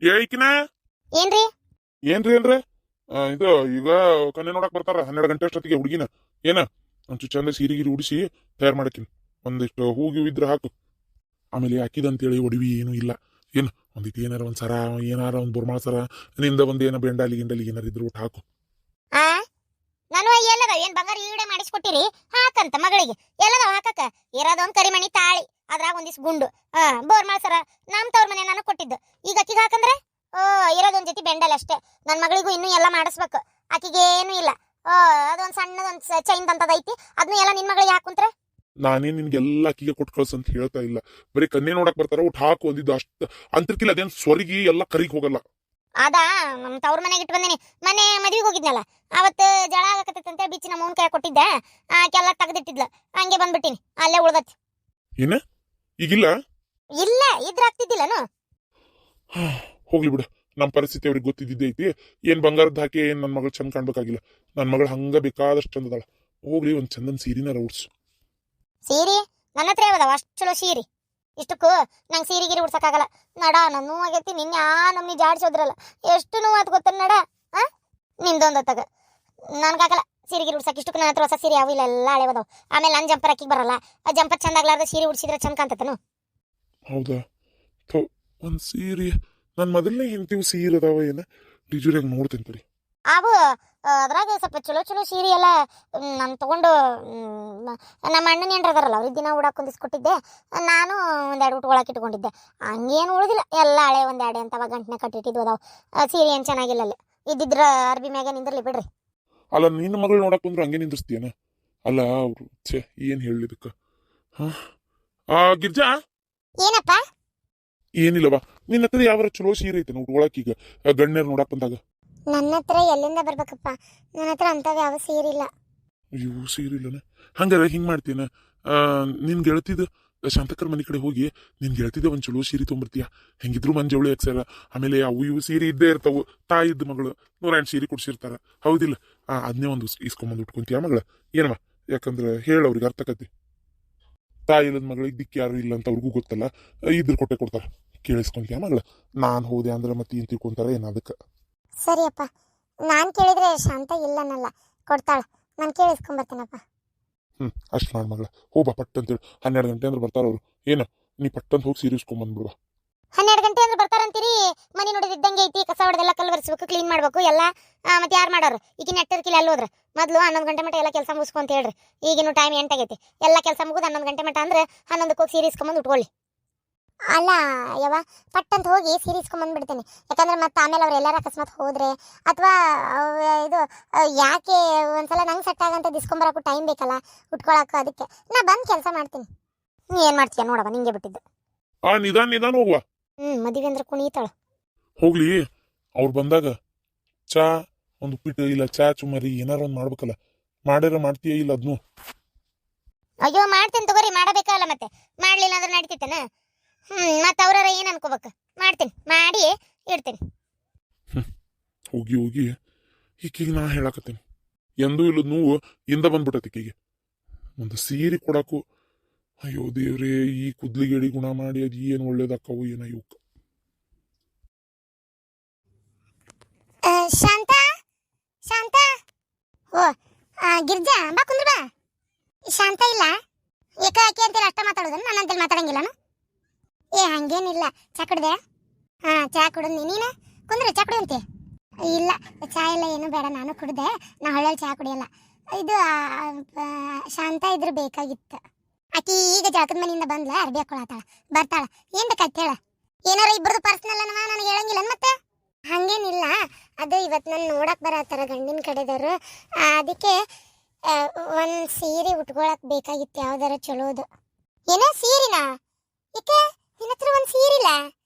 ಏಕಿನ ಏನ್ರಿ? ಏನ್ರಿ ಏನ್ರಿ ಇದು ಈಗ ಕನ್ಯೆ ನೋಡಕ್ ಬರ್ತಾರ 12 ಗಂಟೆ ಅಷ್ಟೊತ್ತಿಗೆ ಹುಡುಗಿನ ಏನ ಒಂಚೂರು ಚಂದ ಸೀರಿಗಿರಿ ಉಡಿಸಿ ತಯಾರು ಮಾಡಕಿನ್ ಒಂದಿಷ್ಟು ಹೂಗಿ ಇದ್ರೆ ಹಾಕು. ಆಮೇಲೆ ಹಾಕಿದಂತೇಳಿ ಒಡವಿ ಏನು ಇಲ್ಲ ಏನು ಒಂದಿಟ್ಟು ಏನಾರ ಒಂದ್ ಸರ ಏನಾರ ಒಂದ್ ಬುರ್ಮಾಳ ಸರ ನಿಂದ ಒಂದ್ ಏನೋ ಬೆಂಡಾಲಿ ಗಿಂಡಲಿ ಏನಾರ ಇದ್ರು ಒಟ್ಟು ಹಾಕು. ಆ ನಾನು ಎಲ್ಲದ ಏನ್ ಬಂಗಾರ ಈಡೆ ಮಾಡಿಸ್ಕೊಟ್ಟಿರಿ ಹಾಕಂತ ಮಗಳಿಗೆ ಎಲ್ಲದಾವ ಹಾಕಕ ಇರೋದೊಂದ್ ಕರಿಮಣಿ ತಾಳಿ ಅದ್ರಾಗ ಒಂದಿಸ್ ಗುಂಡು ಬೋರ್ ಮಾಡ್ಸರ ನಮ್ ತವ್ರ ಮನೆ ನಾನು ಕೊಟ್ಟಿದ್ದು ಈಗ ಅಕ್ಕಿಗೆ ಹಾಕಂದ್ರೆ ಇರೋದೊಂದ್ ಜೊತೆ ಬೆಂಡಲ್ ಅಷ್ಟೇ. ನನ್ ಮಗಳಿಗೂ ಇನ್ನೂ ಎಲ್ಲ ಮಾಡಿಸ್ಬೇಕು, ಆಕಿಗೆ ಏನು ಇಲ್ಲ. ಅದೊಂದ್ ಸಣ್ಣದೊಂದ್ ಚೈನ್ ಅಂತದ ಐತಿ, ಅದನ್ನ ಎಲ್ಲ ನಿನ್ ಮಗಳಿಗೆ ಹಾಕುಂತ್ರೆ. ನಾನೇ ನಿನ್ಗೆಲ್ಲ ಅಕ್ಕಿಗೆ ಕೊಟ್ಟು ಕಳ್ಸ ಅಂತ ಹೇಳ್ತಾ ಇಲ್ಲ, ಬರೀ ಕನ್ಯೆ ನೋಡಕ್ ಬರ್ತಾರ ಒಟ್ಟು ಹಾಕು ಒಂದಿದ್ದು ಅಷ್ಟ ಅಂತರ್ಕಿಲ್ಲ. ಅದೇನ್ ಸ್ವರ್ಗಿ ಎಲ್ಲ ಕರಿಗ್ ಹೋಗಲ್ಲ. ಅದಾ ನಮ್ ತವ್ರ ಮನೆಗೆ ಇಟ್ಟು ಬಂದಿನಿ. ಮನೆ ಮದ್ವಿಗೆ ಹೋಗಿದ್ನಲ್ಲ ಅವತ್ತು ಜಳ ಆಗಕತ್ತೈತೆ ಅಂತ ಬಿಚ್ಚಿ ನಮ್ಮ ಅವ್ನ ಕೈ ಕೊಟ್ಟಿದ್ದೆ, ಆಕೆಲ್ಲ ತೆಗ್ದಿಟ್ಟಿದ್ಲ, ಹಂಗೆ ಬಂದ್ಬಿಟ್ಟಿನಿ, ಅಲ್ಲೇ ಉಳ್ದತಿ. ಏನ ಈಗಿಲ್ಲ? ಇಲ್ಲ ಇದ್ರ ಆಗ್ತಿದ್ದಿಲ್ಲನು. ಹೋಗ್ಲಿ ಬಿಡ, ನಮ್ಮ ಪರಿಸ್ಥಿತಿ ಅವ್ರಿಗೆ ಗೊತ್ತಿದ್ದಿದ್ದೆ ಐತಿ. ಏನ್ ಬಂಗಾರದ ಹಾಕಿ ಏನ್ ನನ್ನ ಮಗಳು ಚಂದ ಕಾಣ್ಬೇಕಾಗಿಲ್ಲ. ನನ್ನ ಮಗಳು ಹಂಗ ಬೇಕಾದಷ್ಟು ಚಂದದಾಳ. ಹೋಗ್ಲಿ ಒಂದ್ ಚಂದನ್ ಸೀರಿನಾರ ಉಡ್ಸು. ಸೀರೆ ನನ್ನ ಹತ್ರ ಯಾವದಾವ ಅಷ್ಟು ಚಲೋ ಸೀರೆ? ಇಷ್ಟಕ್ಕೂ ನಂಗೆ ಸೀರೆಗಿರಿ ಉಡ್ಸಕ್ಕಾಗಲ್ಲ. ನಡ ನನ್ನ ನೋವಾಗೈತಿ. ನಿನ್ನೆ ನಮ್ನಿ ಜಾಡ್ಸೋದ್ರಲ್ಲ ಎಷ್ಟು ನೋವಾತ್ ಗೊತ್ತ ನಡ. ನಿಂದೊಂದು ತಗ ನನ್ಗಾಗಲ್ಲ ಸೀರೆಗಿರಿ ಉಡ್ಸಕ್. ಇಷ್ಟಕ್ಕೂ ನನ್ನ ಹತ್ರ ಹೊಸ ಸೀರೆ ಯಾವ ಇಲ್ಲ, ಎಲ್ಲ ಹಳೆವದಾವ. ಆಮೇಲೆ ನನ್ನ ಜಂಪರ್ ಹಾಕಿ ಬರಲ್ಲ. ಆ ಜಂಪರ್ ಚಂದ ಆಗ್ಲಾರ್ದ ಸೀರೆ ಉಡ್ಸಿದ್ರೆ ಚಂದ ಕಾಣ್ತತನು. ಹೌದಾ? ಒಂದ್ ಸೀರೆ ನನ್ ಮೊದಲನೇ ಹೆಂಡತಿವು ಸೀರೆ ಅದಾವ ಏನ ಡಿಜುರಿಯಾಗಿ ನೋಡ್ತೇನೆ ತಡಿ. ಅವು ಅದ್ರಾಗ ಸ್ವಲ್ಪ ಚಲೋ ಚಲೋ ಸೀರೆ ಎಲ್ಲ ನಾನು ತಗೊಂಡು ನಮ್ಮ ಅಣ್ಣನ ಏನ್ರ ಅದಾರಲ್ಲ ಅವ್ರಿಗೆ ದಿನ ಉಡಾಕ್ ಒಂದಿಸ್ಕೊಟ್ಟಿದ್ದೆ. ನಾನು ಒಂದೆರಡು ಉಟ್ಕೊಳಕ್ ಇಟ್ಕೊಂಡಿದ್ದೆ. ಹಂಗೇನು ಉಳಿದಿಲ್ಲ, ಎಲ್ಲ ಹಳೆ ಒಂದೆರಡು ಅಂತವ ಗಂಟನೆ ಕಟ್ಟಿಟ್ಟಿದ್ವು ಅದಾವ. ಸೀರೆ ಏನು ಚೆನ್ನಾಗಿಲ್ಲ ಅಲ್ಲಿ. ಇದ್ದಿದ್ರ ಅರ್ಬಿ ಮ್ಯಾಗೆ ನಿಂದಿರ್ಲಿ ಬಿಡ್ರಿ. ಅಲ್ಲ ನಿನ್ನ ಮಗಳು ನೋಡಕ್ ಬಂದ್ರು ಹಂಗೆ ನಿಂದಿರ್ಸ್ತೀಯನ? ಅಲ್ಲ ಅವ್ರು ಛೇ ಏನ್ ಹೇಳಿದಕ್ಕ. ಗಿರ್ಜಾ ಏನಪ್ಪ? ಏನಿಲ್ಲವಾ, ನಿನ್ನ ಹತ್ರ ಯಾವ ಚಲೋ ಸೀರೆ ಐತೆ ಉಟ್ಕೊಳಕ್ ಈಗ ಗಣ್ಯರ್ ನೋಡಕ್ ಬಂದಾಗ? ನನ್ನ ಹತ್ರ ಎಲ್ಲಿಂದ ಬರ್ಬೇಕಪ್ಪ, ನನ್ನ ಹತ್ರ ಅಂತವ್ ಯಾವ ಸೀರೆ ಇಲ್ಲ. ಅಯ್ಯೋ ಸೀರೆ ಇಲ್ಲನ? ಹಂಗಾರ ಹಿಂಗ್ ಮಾಡ್ತೀನ, ನಿನ್ ಗೆಳತಿದ ಶಾಂತಕರ್ ಮನೆ ಕಡೆ ಹೋಗಿ ನಿನ್ ಗೆಳತಿದ ಒಂದ್ ಚಲೋ ಸೀರೆ ತೊಗೊಂಬರ್ತೀಯ. ಹೆಂಗಿದ್ರು ಮಂಜವಳಿ ಹಾಕ್ಸಾರ, ಆಮೇಲೆ ಅವು ಇವು ಸೀರೆ ಇದ್ದೇ ಇರ್ತಾವು. ತಾಯಿದ್ದ ಮಗಳು 108 ಸೀರೆ ಕೊಡ್ಸಿರ್ತಾರ, ಹೌದಿಲ್ಲ? ಅದನ್ನೇ ಒಂದು ಇಸ್ಕೊಂಬಂದು ಉಟ್ಕೊಂತೀಯ ಮಗಳ ಏನವ? ಯಾಕಂದ್ರೆ ಹೇಳವ್ರಿಗೆ ಅರ್ಥಕತಿ. ತಾಯಿ ಇಲ್ಲದ ಮಗಳಿಗೆ ದಿಕ್ಕಿ ಯಾರು ಇಲ್ಲ ಅಂತ ಅವ್ರಿಗೂ ಗೊತ್ತಲ್ಲ, ಇದ್ರ ಕೊಟ್ಟೆ ಕೊಡ್ತಾರ. ಕೇಳಿಸ್ಕೊಂತೀಯ ಮಗಳ? ನಾನ್ ಹೋದೆ ಅಂದ್ರೆ ಮತ್ತೆ ಏನ್ ತಿಳ್ಕೊಂತಾರ ಏನ್ ಅದಕ್ಕೆ. ಸರಿಯಪ್ಪ, ನಾನ್ ಕೇಳಿದ್ರೆ ಶಾಂತ ಇಲ್ಲನಲ್ಲ, ಕೊಡ್ತಾಳ. ನಾನು ಕೇಳಿಸ್ಕೊಂಬರ್ತೀನಪ್ಪ. ಅಷ್ಟ್ ಮಾಡ್ ಮಗಳ, ಹೋಗ್ಬಾ ಪಟ್ ಅಂತೇಳಿ. 12 ಗಂಟೆ ಅಂದ್ರೆ ಬರ್ತಾರ ಅವ್ರು. ಏನ ನೀ ಪಟ್ಟಂತ ಹೋಗಿ ಸೀರೆ ಇಸ್ಕೊಂಬಂದ್ಬಿಡುವ. 12 ಗಂಟೆ ಅಂದ್ರೆ ಬರ್ತಾರಂತೀರಿ? ಮನೆ ನೋಡಿದಂಗೆ ಐತಿ, ಕಸ ಹೊಡೆದೆಲ್ಲ ಕಲ್ ಒರೆಸ್ಬೇಕು, ಕ್ಲೀನ್ ಮಾಡ್ಬೇಕು ಎಲ್ಲ. ಮತ್ತೆ ಯಾರು ಮಾಡೋರು? ಈಗ ನೆಟ್ಟರ್ಕಿಲ್ಲ ಅಲ್ಲಿ ಹೋದ್ರೆ ಮೊದಲು 11 ಗಂಟೆ ಮಟ್ಟ ಎಲ್ಲ ಕೆಲಸ ಮುಗಿಸ್ಕೊ ಅಂತ ಹೇಳ್ರಿ. ಈಗಿನ ಟೈಮ್ 8 ಆಗೈತಿ, ಎಲ್ಲ ಕೆಲಸ ಮುಗಿದು 11 ಗಂಟೆ ಮಟ್ಟ ಅಂದ್ರೆ 11ಕ್ಕೆ ಹೋಗಿ ಸೀರೆ ಇಸ್ಕೊಂಬಂದು ಉಟ್ಕೊಳ್ಳಿ. ಅಲ್ಲ ಯವ್ವ, ಪಟ್ಟಂತ ಹೋಗಿ ಸೀರೆ ಇಸ್ಕೊಂಬಂದ್ಬಿಡ್ತೇನೆ. ಯಾಕಂದ್ರೆ ಮತ್ತೆ ಆಮೇಲೆ ಅವ್ರು ಎಲ್ಲಾರ ಅಕಸ್ಮಾತ್ ಹೋದ್ರೆ ಅಥವಾ ಇದು ಯಾಕೆ ಒಂದ್ಸಲ ನಂಗೆ ಸೆಟ್ ಆಗಂತ ಇಸ್ಕೊಂಬರಕ್ಕೂ ಟೈಮ್ ಬೇಕಲ್ಲ ಉಟ್ಕೊಳಕ್ಕೂ. ಅದಕ್ಕೆ ನಾ ಬಂದು ಕೆಲಸ ಮಾಡ್ತೀನಿ. ನೀ ಏನು ಮಾಡ್ತೀಯ ನೋಡವ, ನಿಂಗೆ ಬಿಟ್ಟಿದ್ದು. ನಿಧಾನ ನಿಧಾನ ಹೋಗ್ವಾ. ಮದುವೆ ಅಂದ್ರೆ ಕುಣಿತಾಳ. ಹೋಗ್ಲಿ, ಅವ್ರು ಬಂದಾಗ ಚಾ ಒಂದು ಉಪ್ಪಿಟ್ಟು ಇಲ್ಲ ಚಾ ಚುಮ್ಮರಿ ಏನಾರ ಒಂದ್ ಮಾಡ್ಬೇಕಲ್ಲ. ಮಾಡ್ಯಾರ ಮಾಡ್ತೀಯ ಇಲ್ಲ ಅದ್ನು? ಅಯ್ಯೋ ಮಾಡ್ತೀನಿ ತಗೋರಿ, ಮಾಡಬೇಕಲ್ಲ ಮತ್ತೆ. ಮಾಡ್ಲಿಲ್ಲ ಅಂದ್ರೆ ನಡೀತೈತೇನ? ಮತ್ತೆ ಅವ್ರಾರ ಏನ್ ಅನ್ಕೋಬೇಕು? ಮಾಡ್ತೀನಿ, ಮಾಡಿ ಇಡ್ತೀನಿ. ಹೋಗಿ ಹೋಗಿ ಈಕಿಗೆ ನಾ ಹೇಳಾಕತ್ತೇನೆ, ಎಂದೂ ಇಲ್ಲದ ನೋವು ಇಂದ ಬಂದ್ಬಿಟ್ಟತಿ ಈಕಿಗೆ. ಒಂದು ಸೀರೆ ಕೊಡಾಕು ಅಯ್ಯೋ ದೇವ್ರೇ, ಈ ಕುದ್ಲಿಗೇಡಿ ಗುಣ ಮಾಡಿ ಅದು ಏನು ಒಳ್ಳೇದಾಕವು ಏನ ಇವಕ್ಕ. ಶಾಂತ ಶಾಂತ, ಓ ಗಿರ್ಜಾ ಬಾ ಕುಂದ್ರ ಬಾ. ಶಾಂತ ಇಲ್ಲ ಏಕ ಆಕೆ ಅಂತೇಳಿ ಅಷ್ಟ ಮಾತಾಡೋದನ್ನ ನಾನು ಅಂತೇಳಿ ಮಾತಾಡಂಗಿಲ್ಲನ? ಹಂಗೇನಿಲ್ಲ. ಚಾ ಕುಡ್ದೆ? ಚಾ ಕುಡಿದ್ನಿ. ನೀನು ಕುಂದ್ರೆ ಚಾ ಕುಡಿಯಂತೆ? ಇಲ್ಲ ಚಾ ಇಲ್ಲ, ಏನು ಬೇಡ, ನಾನು ಕುಡ್ದೆ. ನಾ ಹೊಳ್ಳೆಲ್ಲಿ ಚಾ ಕುಡಿಯಲ್ಲ. ಇದು ಶಾಂತ ಇದ್ರೆ ಬೇಕಾಗಿತ್ತು. ಆಕಿ ಈಗ ಜಳಕದ ಮನೆಯಿಂದ ಬಂದ್ಲ, ಅರ್ಬಿ ಹಾಕೊಳತಾಳ, ಬರ್ತಾಳ. ಏನ್ ಬೇಕಾಯ್ತು ಹೇಳ? ಏನಾರ ಇಬ್ಬರದು ಪರ್ಸನಲ್ ಅನ್ನವ, ನನಗೆ ಹೇಳಂಗಿಲ್ಲ ಮತ್ತೆ? ಹಂಗೇನಿಲ್ಲ, ಅದು ಇವತ್ತು ನಾನು ನೋಡಕ್ ಬರತ್ತಾರ ಗಂಡಿನ ಕಡೆದವರು, ಅದಕ್ಕೆ ಒಂದು ಸೀರೆ ಉಟ್ಕೊಳಕ್ ಬೇಕಾಗಿತ್ತು, ಯಾವ್ದಾರ ಚಲೋದು. ಏನೋ ಸೀರೆನಾ? ಏಕೆ ನಿನ್ನ ಹತ್ರ ಒಂದು ಸೀರಿಲ್ಲ?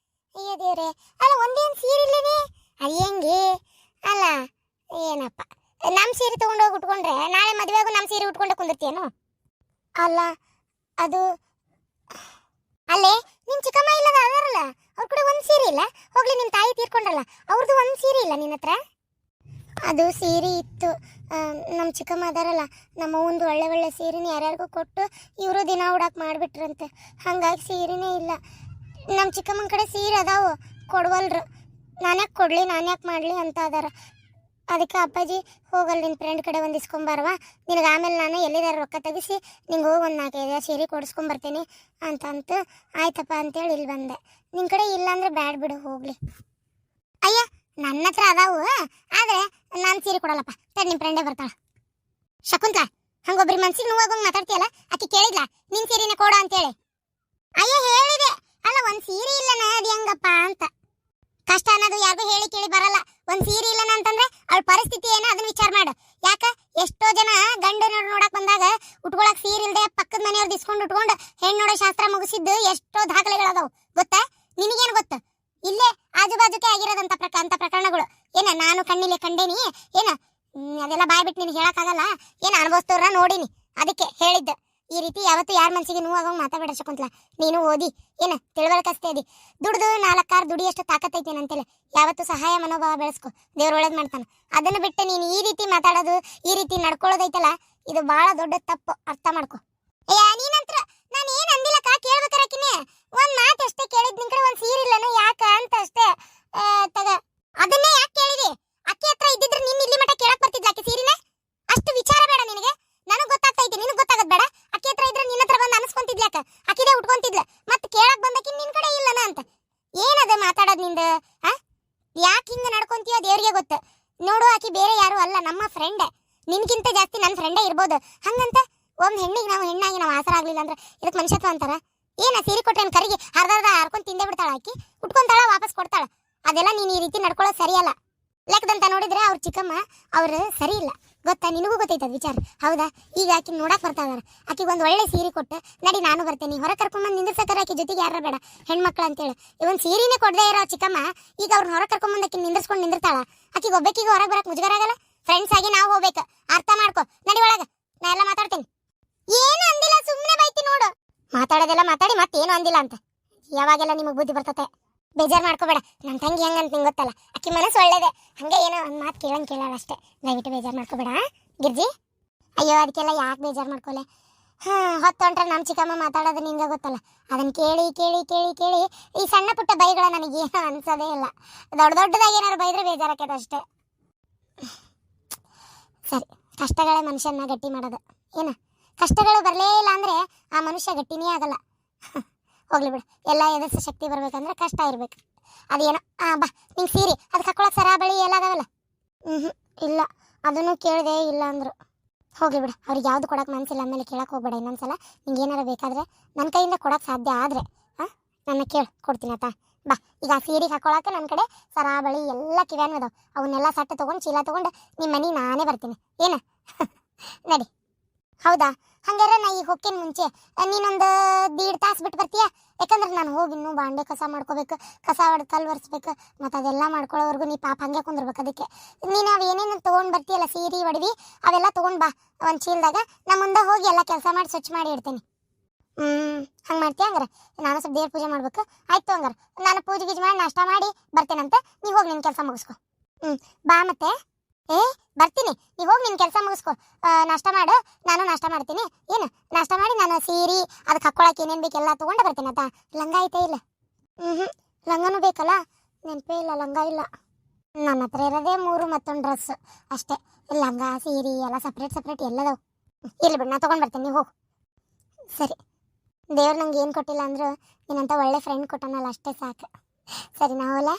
ಅಯ್ಯೋ ದೇವ್ರೆ, ಅಲ್ಲ ಒಂದೇನು ಸೀರೆ ಇಲ್ಲವೇ? ಅದು ಹೆಂಗೆ ಅಲ್ಲ? ಏನಪ್ಪ, ನಮ್ಮ ಸೀರೆ ತೊಗೊಂಡೋಗಿ ಉಟ್ಕೊಂಡ್ರೆ ನಾಳೆ ಮದುವೆಗೂ ನಮ್ಮ ಸೀರೆ ಉಟ್ಕೊಂಡೆ ಕುಂದಿರ್ತೀಯೇನು? ಅಲ್ಲ ಅದು ಅಲ್ಲೇ ನಿಮ್ಮ ಚಿಕ್ಕಮ್ಮ ಇಲ್ಲದ ಅದಾರಲ್ಲ, ಅವ್ರ ಕೂಡ ಒಂದು ಸೀರೆ ಇಲ್ಲ. ಹೋಗ್ಲಿ, ನಿಮ್ಮ ತಾಯಿ ತೀರ್ಕೊಂಡ್ರಲ್ಲ, ಅವ್ರದ್ದು ಒಂದು ಸೀರೆ ಇಲ್ಲ ನಿನ್ನ ಹತ್ರ? ಅದು ಸೀರೆ ಇತ್ತು. ನಮ್ಮ ಚಿಕ್ಕಮ್ಮ ಅದಾರಲ್ಲ, ನಮ್ಮ ಒಂದು ಒಳ್ಳೆ ಒಳ್ಳೆ ಸೀರೆನ ಯಾರ್ಯಾರಿಗೂ ಕೊಟ್ಟು ಇವರು ದಿನ ಉಡಾಕ್ ಮಾಡಿಬಿಟ್ರಂತೆ. ಹಾಗಾಗಿ ಸೀರೆನೇ ಇಲ್ಲ. ನಮ್ಮ ಚಿಕ್ಕಮ್ಮನ ಕಡೆ ಸೀರೆ ಅದಾವು, ಕೊಡ್ವಲ್ರು. ನಾನ್ಯಾಕೆ ಕೊಡ್ಲಿ ನಾನ್ಯಾಕೆ ಮಾಡಲಿ ಅಂತ ಅದಾರ. ಅದಕ್ಕೆ ಅಪ್ಪಾಜಿ ಹೋಗಲ್ಲಿ ನಿನ್ನ ಫ್ರೆಂಡ್ ಕಡೆ ಒಂದು ಇಸ್ಕೊಂಬಾರವ, ನಿನಗೆ ಆಮೇಲೆ ನಾನು ಎಲ್ಲಿದಾರ ರೊಕ್ಕ ತೆಗಿಸಿ ನಿಂಗೆ ಹೋಗಿ ಒಂದು 4-5 ಸೀರೆ ಕೊಡಿಸ್ಕೊಂಬರ್ತೀನಿ ಅಂತ ಆಯ್ತಪ್ಪ ಅಂತೇಳಿ ಇಲ್ಲಿ ಬಂದೆ. ನಿನ್ನ ಕಡೆ ಇಲ್ಲಾಂದ್ರೆ ಬ್ಯಾಡ್ ಬಿಡು ಹೋಗ್ಲಿ. ಅಯ್ಯ ನನ್ನ ಹತ್ರ ಅದಾವು, ಆದರೆ ನಾನು ಸೀರೆ ಕೊಡಲ್ಲಪ್ಪ. ತಡಿ ನಿಮ್ಮ ಫ್ರೆಂಡೇ ಬರ್ತಾಳೆ. ಶಕುಂತಲಾ ಹಂಗೊಬ್ರಿ ಮನ್ಸಿಗೆ ನೋವಾಗೋಂಗೆ ಮಾತಾಡ್ತೀಯಲ್ಲ, ಆಕೆ ಕೇಳಿದ್ಲಾ ನಿನ್ನ ಸೀರೆನೇ ಕೊಡ ಅಂತೇಳಿ? ಅಯ್ಯ ಹೇಳಿದೆ ಅಲ್ಲ, ಒಂದು ಸೀರೆ ಇಲ್ಲನ ಅದು ಹೆಂಗಪ್ಪ ಅಂತ. ಕಷ್ಟ ಅನ್ನೋದು ಯಾರಿಗೂ ಹೇಳಿ ಕೇಳಿ ಬರಲ್ಲ. ಒಂದು ಸೀರೆ ಇಲ್ಲನ ಅಂತಂದ್ರೆ ಅವಳ ಪರಿಸ್ಥಿತಿ ಏನೋ ಅದನ್ನ ವಿಚಾರ ಮಾಡು. ಯಾಕ ಎಷ್ಟೋ ಜನ ಗಂಡು ನೋಡಕ್ ಬಂದಾಗ ಉಟ್ಕೊಳಕ್ ಸೀರೆ ಇಲ್ಲದೆ ಪಕ್ಕದ ಮನೆಯವ್ರದ್ದು ಇಸ್ಕೊಂಡು ಉಟ್ಕೊಂಡು ಹೆಣ್ಣು ನೋಡೋ ಶಾಸ್ತ್ರ ಮುಗಿಸಿದ್ದು ಎಷ್ಟೋ ದಾಖಲೆಗಳದಾವು ಗೊತ್ತಾ? ನಿನಗೇನು ಗೊತ್ತು? ಇಲ್ಲೇ ಆಜು ಬಾಜುಕೆ ಆಗಿರೋದಂತ ಅಂತ ಪ್ರಕರಣಗಳು ಏನ ನಾನು ಕಣ್ಣಿಲೆ ಕಂಡೇನಿ ಏನ. ಅದೆಲ್ಲ ಬಾಯ್ ಬಿಟ್ಟು ನಿನಗೆ ಹೇಳಕ್ಕಾಗಲ್ಲ. ಏನ ಅನುಭವಿಸ್ತವ್ರ ನೋಡಿನಿ, ಅದಕ್ಕೆ ಹೇಳಿದ್ದ. ಈ ರೀತಿ ಯಾವತ್ತು ಯಾರ ಮನಸ್ಸಿಗೆ ನೋವಾಗೋಂಗೆ ಮಾತಾಡಬೇಡ ಶಕುಂತಲಾ. ನೀನು ಓದಿ ಏನ ತಿಳುವಳಿಕಷ್ಟೇ ಅದಿ. ದುಡ್ದು 4 ದುಡಿಯಷ್ಟು ತಾಕತ್ತೈತೇನೆ ಅಂತೇಳಿ ಯಾವತ್ತು ಸಹಾಯ ಮನೋಭಾವ ಬೆಳೆಸ್ಕೊ, ದೇವ್ರು ಒಳ್ಳೇದು ಮಾಡ್ತಾನೆ. ಅದನ್ನು ಬಿಟ್ಟು ನೀನು ಈ ರೀತಿ ಮಾತಾಡೋದು, ಈ ರೀತಿ ನಡ್ಕೊಳ್ಳೋದೈತಲ್ಲ, ಇದು ಬಹಳ ದೊಡ್ಡ ತಪ್ಪು, ಅರ್ಥ ಮಾಡ್ಕೊ. ನೀನಂತ್ರ ನಾನು ಏನು ಅಂದಿಲ್ಲಕ್ಕ, ಕೇಳ್ಬೇಕಾರಕಿನೇ ಒಂದು ಮಾತು ಅಷ್ಟೇ ಕೇಳಿದ್. ನಿನ್ ಕಡೆ ಒಂದು ಸೀರೆ ಇಲ್ಲನ ಯಾಕ ಅಂತ ಅಷ್ಟೇ ತಗ. ಅದನ್ನೇ ಯಾಕೆ ಕೇಳಿದಿ? ಅಕ್ಕಿ ಹತ್ರ ಇದ್ದಿದ್ರೆ ನಿನ್ನ ಇಲ್ಲಿ ಮಟ್ಟ ಕೇಳಕ್ ಬರ್ತಿದ್ಲ ಆಕೆ ಸೀರೆನ? ಅಷ್ಟು ವಿಚಾರ ಬೇಡ ನಿನಗೆ? ನನಗೆ ಗೊತ್ತಾಗ್ತೈತಿ, ನಿನಗೆ ಗೊತ್ತಾಗದ್ ಬೇಡ. ಅಕ್ಕಿ ಹತ್ರ ಇದ್ರೆ ನಿನ್ನ ಹತ್ರ ಬಂದು ಅನ್ಸ್ಕೊಂತಿದ್ಲಾಕ, ಅಕ್ಕಿದೇ ಉಟ್ಕೊಂತಿದ್ಲ. ಮತ್ತೆ ಕೇಳಕ್ ಬಂದಕಿ ನಿನ್ ಕಡೆ ಇಲ್ಲನ ಅಂತ. ಏನದ ಮಾತಾಡೋದು ನಿಂದ? ಯಾಕೆ ಹಿಂಗ ನಡ್ಕೊಂತೀಯೋ ದೇವ್ರಿಗೆ ಗೊತ್ತ. ನೋಡು ಆಕಿ ಬೇರೆ ಯಾರು ಅಲ್ಲ, ನಮ್ಮ ಫ್ರೆಂಡ್. ನಿನ್ಗಿಂತ ಜಾಸ್ತಿ ನನ್ನ ಫ್ರೆಂಡೇ ಇರ್ಬೋದು. ಹಂಗಂತ ಒಂದ್ ಹೆಣ್ಣಿಗೆ ನಾವು ಹೆಣ್ಣಾಗಿ ನಾವು ಆಸರ ಆಗ್ಲಿಲ್ಲ ಅಂದ್ರೆ ಇದಕ್ಕೆ ಮನುಷ್ಯತ್ವ ಅಂತಾರ? ಏನ ಸೀರೆ ಕೊಟ್ರೆ ಕರಿಗೆ ಅರ್ಧ ಹರ್ಕೊಂಡ್ ತಿಂದೇ ಬಿಡ್ತಾಳ ಆಕಿ, ಉಟ್ಕೊಂತಾಳ ವಾಪಸ್ ಕೊಡ್ತಾಳ. ಅದೆಲ್ಲ ನೀನ್ ಈ ರೀತಿ ನಡ್ಕೊಳ್ಳೋದು ಸರಿಯಲ್ಲ. ಲೆಕ್ಕದಂತ ನೋಡಿದ್ರೆ ಅವ್ರ ಚಿಕ್ಕಮ್ಮ ಅವ್ರು ಸರಿ ಇಲ್ಲ ಗೊತ್ತಾ? ನಿನಗೂ ಗೊತ್ತೈತದ ವಿಚಾರ ಹೌದಾ? ಈಗ ಆಕಿ ನೋಡಕ್ ಬರ್ತಾ ಇದಾರ. ಆಕಿಗೆ ಒಂದು ಒಳ್ಳೆ ಸೀರೆ ಕೊಟ್ಟು ನಡಿ ನಾನು ಬರ್ತೇನೆ, ಹೊರ ಕರ್ಕೊಂಬಂದು ನಿಂದಿರ್ಸಕ್ಕಾರ ಆಕಿ ಜೊತೆಗೆ ಯಾರ ಬೇಡ ಹೆಣ್ಮಕ್ಳು ಅಂತೇಳಿ. ಇವನ್ ಸೀರೆನೇ ಕೊಡದೇ ಇರೋ ಚಿಕ್ಕಮ್ಮ ಈಗ ಅವ್ರನ್ನ ಹೊರ ಕರ್ಕೊಂಬಂದು ಆಕಿ ನಿಂದಿರ್ಸ್ಕೊಂಡು ನಿಂದಿರ್ತಾಳ. ಆಕಿಗೆ ಒಬ್ಬಾಕಿಗೆ ಹೊರಗೆ ಬರಕ್ ಮುಜುಗರ ಆಗಲ್ಲ? ಫ್ರೆಂಡ್ಸ್ ಆಗಿ ನಾವು ಹೋಗ್ಬೇಕು, ಅರ್ಥ ಮಾಡ್ಕೊ. ನಡಿ ಒಳಗ, ನಾ ಎಲ್ಲ ಮಾತಾಡ್ತೇನೆ. ಏನು ಅಂದಿಲ್ಲ, ಸುಮ್ಮನೆ ಬೈತಿ ನೋಡು. ಮಾತಾಡೋದೆಲ್ಲ ಮಾತಾಡಿ ಮತ್ತೇನು ಅಂದಿಲ್ಲ ಅಂತ ಯಾವಾಗೆಲ್ಲ ನಿಮಗೆ ಬುದ್ಧಿ ಬರ್ತತೆ. ಬೇಜಾರು ಮಾಡ್ಕೋಬೇಡ. ನನ್ನ ತಂಗಿ ಹೆಂಗಂತ ನಿಂಗೆ ಗೊತ್ತಲ್ಲ, ಆಕಿ ಮನಸ್ಸು ಒಳ್ಳೇದೆ. ಹಂಗೆ ಏನೋ ಒಂದು ಮಾತು ಕೇಳಲ್ಲ ಅಷ್ಟೇ. ದಯವಿಟ್ಟು ಬೇಜಾರು ಮಾಡ್ಕೋಬೇಡ ಗಿರ್ಜಿ. ಅಯ್ಯೋ ಅದಕ್ಕೆಲ್ಲ ಯಾಕೆ ಬೇಜಾರು ಮಾಡ್ಕೊಲೆ? ಹೊತ್ತೊಂಟ್ರೆ ನಮ್ಮ ಚಿಕ್ಕಮ್ಮ ಮಾತಾಡೋದು ನಿಂಗೆ ಗೊತ್ತಲ್ಲ, ಅದನ್ನು ಕೇಳಿ ಕೇಳಿ ಕೇಳಿ ಕೇಳಿ ಈ ಸಣ್ಣ ಪುಟ್ಟ ಬೈಗಳ ನನಗೇನು ಅನ್ಸೋದೇ ಇಲ್ಲ. ದೊಡ್ಡದಾಗಿ ಏನಾದ್ರು ಬೈದ್ರೆ ಬೇಜಾರಾಕೈತೆ ಅಷ್ಟೇ. ಸರಿ, ಕಷ್ಟಗಳೇ ಮನುಷ್ಯನ ಗಟ್ಟಿ ಮಾಡೋದು. ಏನ ಕಷ್ಟಗಳು ಬರಲೇ ಇಲ್ಲ ಅಂದರೆ ಆ ಮನುಷ್ಯ ಗಟ್ಟಿನೇ ಆಗಲ್ಲ. ಹೋಗ್ಲಿ ಬಿಡು, ಎಲ್ಲ ಎದುರಿಸೋ ಶಕ್ತಿ ಬರ್ಬೇಕಂದ್ರೆ ಕಷ್ಟ ಇರ್ಬೇಕು. ಅದೇನೋ ಬಾ ನಿಂಗೆ ಸೀರೆ ಅದಕ್ಕೆ ಹಾಕೊಳಕ್ಕೆ ಸರ ಬಳಿ ಎಲ್ಲ ಅದಾವಲ್ಲ? ಇಲ್ಲ, ಅದನ್ನು ಕೇಳಿದೆ ಇಲ್ಲ ಅಂದರು. ಹೋಗ್ಲಿ ಬಿಡು, ಅವ್ರಿಗೆ ಯಾವುದು ಕೊಡೋಕೆ ಮನಸ್ಸಿಲ್ಲ ಅಂದಮೇಲೆ ಕೇಳಕ್ಕೆ ಹೋಗ್ಬೇಡ. ಇನ್ನೊಂದ್ಸಲ ನಿಂಗೆ ಏನಾರು ಬೇಕಾದರೆ ನನ್ನ ಕೈಯಿಂದ ಕೊಡೋಕೆ ಸಾಧ್ಯ ಆದರೆ ನನ್ನ ಕೇಳಿ ಕೊಡ್ತೀನಿ ಆಯ್ತಾ? ಬಾ ಈಗ ಆ ಸೀರೆಗೆ ಹಾಕೊಳಕ್ಕೆ ನನ್ನ ಕಡೆ ಸರ ಬಳಿ ಎಲ್ಲ ಕಿವ್ಯಾನು ಅದಾವೆ. ಅವನ್ನೆಲ್ಲ ಸಟ್ಟು ತೊಗೊಂಡು ಚೀಲ ತೊಗೊಂಡು ನಿಮ್ಮ ಮನೆಗೆ ನಾನೇ ಬರ್ತೀನಿ. ಏನ ನಡಿ. ಹೌದಾ? ಹಂಗಾರೆ ನಾ ಈಗ ಹೋಗ್ತೇನೆ. ಮುಂಚೆ ನೀನೊಂದು 1.5 ತಾಸು ಬಿಟ್ಟು ಬರ್ತೀಯಾ? ಯಾಕಂದ್ರೆ ನಾನು ಹೋಗಿ ಇನ್ನೂ ಬಾಂಡೆ ಕಸ ಮಾಡ್ಕೋಬೇಕು, ಕಸ ಹೊಡೆದು ಕಲ್ಲು ಒರೆಸ್ಬೇಕು. ಮತ್ತು ಅದೆಲ್ಲ ಮಾಡ್ಕೊಳ್ಳೋವರೆಗೂ ನೀ ಪಾಪ ಹಂಗೆ ಕುಂದಿರ್ಬೇಕು. ಅದಕ್ಕೆ ನೀನು ಅವು ಏನೇನು ತೊಗೊಂಡು ಬರ್ತೀಯಲ್ಲ, ಸೀರೆ ಒಡವಿ ಅವೆಲ್ಲ ತೊಗೊಂಡು ಬಾ ಒಂದು ಚೀಲದಾಗ. ನಾ ಮುಂದೆ ಹೋಗಿ ಎಲ್ಲ ಕೆಲಸ ಮಾಡಿ ಸ್ವಚ್ಛ ಮಾಡಿ ಇಡ್ತೀನಿ. ಹಂಗೆ ಮಾಡ್ತೀಯ? ಹಂಗಾರೆ ನಾನು ಸ್ವಲ್ಪ ದೇವ್ರ ಪೂಜೆ ಮಾಡ್ಬೇಕು. ಆಯ್ತು ಹಂಗಾರೆ ನಾನು ಪೂಜೆ ಗೀಜೆ ಮಾಡಿ ನಾಷ್ಟ ಮಾಡಿ ಬರ್ತೇನಂತೆ. ನೀವು ಹೋಗಿ ನಿನ್ನ ಕೆಲಸ ಮುಗಿಸ್ಕೊ. ಬಾ ಮತ್ತೆ. ಬರ್ತೀನಿ, ನೀವು ಹೋಗಿ ನಿನ್ನ ಕೆಲಸ ಮುಗಿಸ್ಕೊ. ನಾಷ್ಟ ಮಾಡು, ನಾನು ನಾಷ್ಟ ಮಾಡ್ತೀನಿ. ಏನು ನಾಷ್ಟ ಮಾಡಿ ನಾನು ಸೀರೆ ಅದಕ್ಕೆ ಹಾಕ್ಕೊಳಕ್ಕೆ ಏನೇನು ಬೇಕು ಎಲ್ಲ ತೊಗೊಂಡು ಬರ್ತೀನಿ ಆಯ್ತಾ? ಲಂಗ ಐತೆ ಇಲ್ಲ? ಲಂಗನೂ ಬೇಕಲ್ಲ? ನೆನಪೇ ಇಲ್ಲ, ಲಂಗ ಇಲ್ಲ ನನ್ನ ಹತ್ರ. ಇರೋದೇ 3 ಮತ್ತೊಂದು ಡ್ರೆಸ್ ಅಷ್ಟೇ. ಲಂಗ ಸೀರೆ ಎಲ್ಲ ಸಪ್ರೇಟ್ ಎಲ್ಲದವು. ಇಲ್ಲಿ ಬಿಡು, ನಾ ತೊಗೊಂಡು ಬರ್ತೀನಿ, ನೀವು ಹೋಗು. ಸರಿ, ದೇವ್ರು ನಂಗೆ ಏನು ಕೊಟ್ಟಿಲ್ಲ ಅಂದರೂ ನೀನಂತ ಒಳ್ಳೆ ಫ್ರೆಂಡ್ ಕೊಟ್ಟನಲ್ಲ, ಅಷ್ಟೇ ಸಾಕು. ಸರಿ ನಾವಲ್ಲ,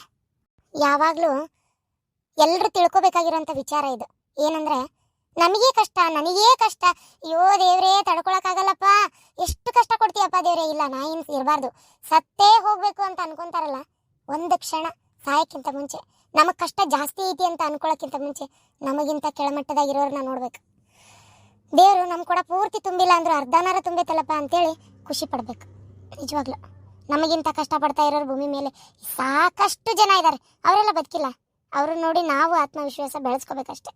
ಯಾವಾಗಲೂ ಎಲ್ಲರೂ ತಿಳ್ಕೊಬೇಕಾಗಿರೋಂಥ ವಿಚಾರ ಇದು. ಏನಂದರೆ ನಮಗೇ ಕಷ್ಟ, ನನಗೇ ಕಷ್ಟ. ಅಯ್ಯೋ ದೇವ್ರೇ ತಡ್ಕೊಳಕ್ಕಾಗಲ್ಲಪ್ಪ, ಎಷ್ಟು ಕಷ್ಟ ಕೊಡ್ತೀಯಪ್ಪ ದೇವ್ರೇ. ಇಲ್ಲ ನಾ ಏನು ಇರಬಾರ್ದು, ಸತ್ತೇ ಹೋಗಬೇಕು ಅಂತ ಅನ್ಕೊಂತಾರಲ್ಲ, ಒಂದು ಕ್ಷಣ ಸಾಯಕ್ಕಿಂತ ಮುಂಚೆ ನಮಗೆ ಕಷ್ಟ ಜಾಸ್ತಿ ಐತಿ ಅಂತ ಅನ್ಕೊಳ್ಳೋಕ್ಕಿಂತ ಮುಂಚೆ ನಮಗಿಂತ ಕೆಳಮಟ್ಟದಾಗಿರೋರನ್ನ ನೋಡ್ಬೇಕು. ದೇವರು ನಮ್ಮ ಕೂಡ ಪೂರ್ತಿ ತುಂಬಿಲ್ಲ ಅಂದರೂ ಅರ್ಧನಾರ ತುಂಬೈತಲ್ಲಪ್ಪ ಅಂತೇಳಿ ಖುಷಿ ಪಡಬೇಕು. ನಿಜವಾಗ್ಲೂ ನಮಗಿಂತ ಕಷ್ಟಪಡ್ತಾ ಇರೋರು ಭೂಮಿ ಮೇಲೆ ಸಾಕಷ್ಟು ಜನ ಇದ್ದಾರೆ, ಅವರೆಲ್ಲ ಬದುಕಿಲ್ಲ. ಅವ್ರನ್ನ ನೋಡಿ ನಾವು ಆತ್ಮವಿಶ್ವಾಸ ಬೆಳೆಸ್ಕೋಬೇಕಷ್ಟೆ.